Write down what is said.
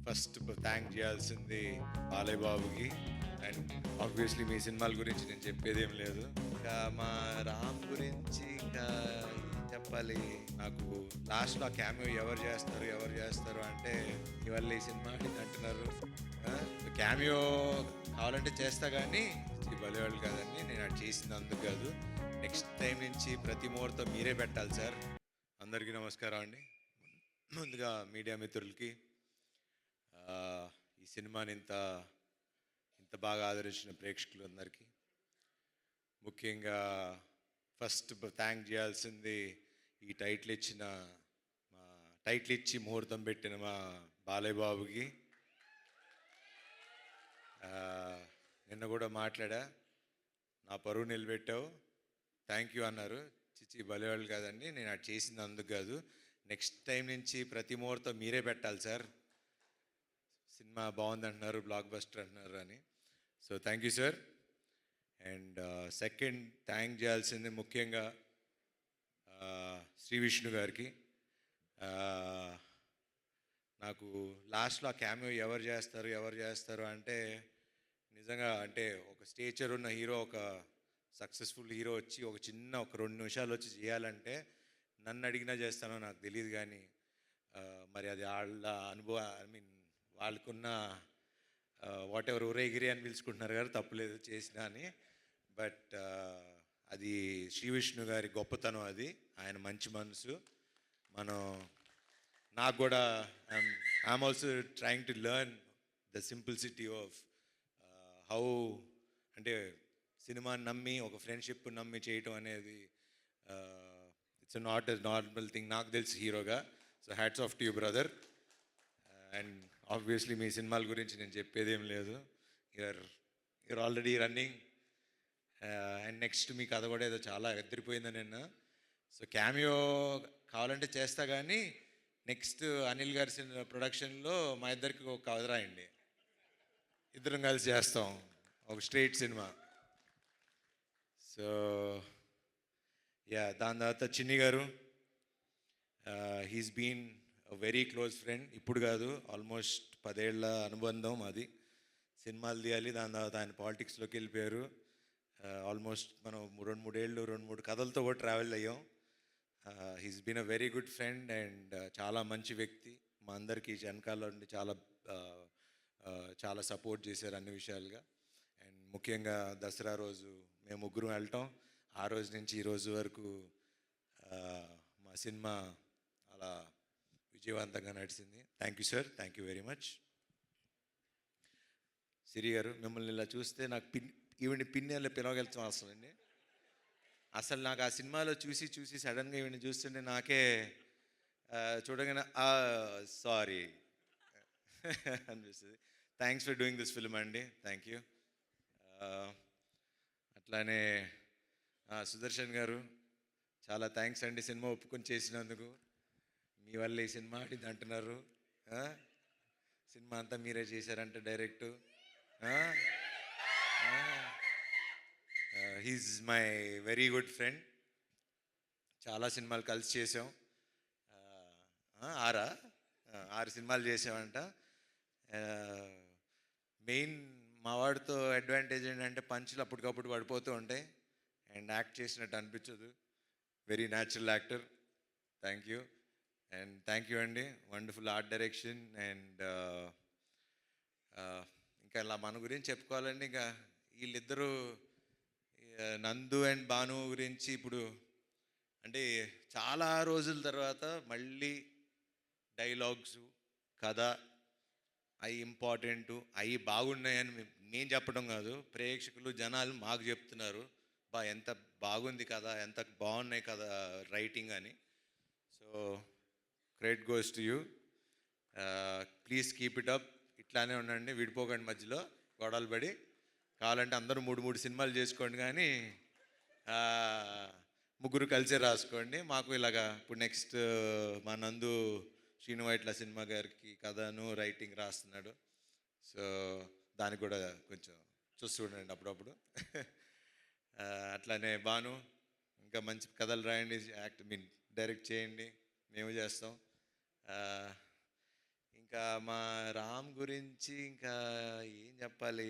First thank చేయాల్సింది బాలయ్య బాబుకి. And obviously మీ సినిమాల గురించి నేను చెప్పేదేం లేదు. ఇంకా మా రామ్ గురించి ఇంకా ఏం చెప్పాలి. నాకు లాస్ట్లో ఆ క్యామియో ఎవరు చేస్తారు అంటే ఇవాళ ఈ సినిమా ఆడింది అంటున్నారు. క్యామియో కావాలంటే చేస్తా కానీ బలివాళ్ళు కాదండి, నేను అది చేసింది అందుకు కాదు. నెక్స్ట్ టైం నుంచి ప్రతి ముహూర్తం మీరే పెట్టాలి సార్. అందరికీ నమస్కారం అండి. ముందుగా మీడియా మిత్రులకి, ఆ, ఈ సినిమాని ఇంత ఇంత బాగా ఆదరించిన ప్రేక్షకులందరికీ, ముఖ్యంగా ఫస్ట్ థ్యాంక్ చేయాల్సింది ఈ టైటిల్ ఇచ్చిన మా టైటిల్ ఇచ్చి ముహూర్తం పెట్టిన మా బాలయ్య బాబుకి. నిన్న కూడా మాట్లాడా, నా పరువు నిలబెట్టావు, థ్యాంక్ యూ అన్నారు. చిచ్చి బలివాళ్ళు కాదండి, నేను అది చేసింది అందుకు కాదు. నెక్స్ట్ టైం నుంచి ప్రతి ముహూర్తం మీరే పెట్టాలి సార్. సినిమా బాగుంది అంటున్నారు, బ్లాక్ బస్టర్ అంటున్నారు అని. So thank you sir. And second thank చేయాల్సింది ముఖ్యంగా శ్రీ విష్ణు గారికి. నాకు లాస్ట్లో ఆ క్యామియో ఎవరు చేస్తారు అంటే నిజంగా అంటే ఒక స్టేచర్ ఉన్న హీరో, ఒక సక్సెస్ఫుల్ హీరో వచ్చి ఒక 2 నిమిషాలు వచ్చి చేయాలంటే నన్ను అడిగినా చేస్తానో నాకు తెలియదు. కానీ మరి అది వాళ్ళ అనుభవం, ఐ మీన్ వాళ్ళకున్న వాట్ ఎవర్ ఊరేగిరి అని పిలుచుకుంటున్నారు కదా, తప్పులేదు చేసినా అని. బట్ అది శ్రీ విష్ణు గారి గొప్పతనం, అది ఆయన మంచి మనసు. మనం నాకు కూడా I'm also trying to learn the simplicity of how, అంటే సినిమాని నమ్మి ఒక ఫ్రెండ్షిప్ నమ్మి చేయటం అనేది it's not a normal thing నాకు తెలిసి హీరోగా. So hats off to you brother. And obviously మీ సినిమాల గురించి నేను చెప్పేదేం లేదు. You're already running. And next మీ కథ కూడా ఏదో చాలా ఎదిరిపోయింది నిన్న. సో క్యామియో కావాలంటే చేస్తా కానీ నెక్స్ట్ అనిల్ గారి ప్రొడక్షన్లో మా ఇద్దరికి ఒక కథ రాయండి, ఇద్దరం కలిసి చేస్తాం ఒక స్ట్రైట్ సినిమా. సో యా, దాని తర్వాత చిన్ని గారు, he's been very close friend. ఇప్పుడు కాదు, ఆల్మోస్ట్ 10 ఏళ్ల అనుబంధం అది. సినిమాలు తీయాలి, దాని తర్వాత ఆయన పాలిటిక్స్లోకి వెళ్ళిపోయారు. ఆల్మోస్ట్ మనం 2-3 ఏళ్ళు 2-3 కథలతో కూడా ట్రావెల్ అయ్యాం. He's been a very good friend and చాలా మంచి వ్యక్తి. మా అందరికీ వెనకాల నుండి చాలా సపోర్ట్ చేశారు అన్ని విషయాలుగా. అండ్ ముఖ్యంగా దసరా రోజు మేము ముగ్గురం వెళ్ళటం, ఆ రోజు నుంచి ఈ రోజు వరకు మా సినిమా అలా విజయవంతంగా నడిచింది. Thank you sir, thank you very much. Siri garu, మిమ్మల్ని ఇలా చూస్తే నాకు ఈవిని పిన్నెల్లో పిలవగలుగుతాం అసలు అండి. అసలు నాకు ఆ సినిమాలో చూసి సడన్గా ఈవిని చూస్తుంటే నాకే చూడగానే సారీ అనిపిస్తుంది. Thanks for doing this film అండి, థ్యాంక్ యూ. అట్లానే సుదర్శన్ గారు, చాలా థ్యాంక్స్ అండి సినిమా ఒప్పుకొని చేసినందుకు. మీ వల్ల ఈ సినిమా ఆడింది అంటున్నారు. సినిమా అంతా మీరే చేశారంట direct. He's my very good friend. చాలా సినిమాలు కలిసి చేసాం. 6 సినిమాలు చేసామంట. మెయిన్ మా వాడితో అడ్వాంటేజ్ ఏంటంటే పంచులు అప్పటికప్పుడు పడిపోతూ ఉంటాయి అండ్ యాక్ట్ చేసినట్టు అనిపించదు. Very natural actor. Thank you. And thank you అండి, వండర్ఫుల్ ఆర్ట్ డైరెక్షన్. అండ్ ఇంకా ఇలా మన గురించి చెప్పుకోవాలండి. ఇంకా వీళ్ళిద్దరూ నందు అండ్ భాను గురించి ఇప్పుడు అంటే చాలా రోజుల తర్వాత మళ్ళీ డైలాగ్స్, కథ అవి ఇంపార్టెంటు, అవి బాగున్నాయని మేము చెప్పడం కాదు, ప్రేక్షకులు జనాలు మాకు చెప్తున్నారు, ఎంత బాగుంది కదా, ఎంత బాగున్నాయి కదా రైటింగ్ అని. So credit goes to you. Please keep it up. ఇట్లానే ఉండండి, విడిపోకండి, మధ్యలో గొడవలు పడి. కావాలంటే అందరూ 3 సినిమాలు చేసుకోండి, కానీ ముగ్గురు కలిసే రాసుకోండి. మాకు ఇలాగా ఇప్పుడు నెక్స్ట్ మా నందు శ్రీనువైట్ల సినిమా గారికి కథను రైటింగ్ రాస్తున్నాడు. సో దానికి కూడా కొంచెం చూస్తూ ఉండండి అప్పుడప్పుడు. అట్లానే భాను, ఇంకా మంచి కథలు రాయండి, డైరెక్ట్ చేయండి, మేము చేస్తాం. ఇంకా ఇంకా మా రామ్ గురించి ఇంకా ఏం చెప్పాలి?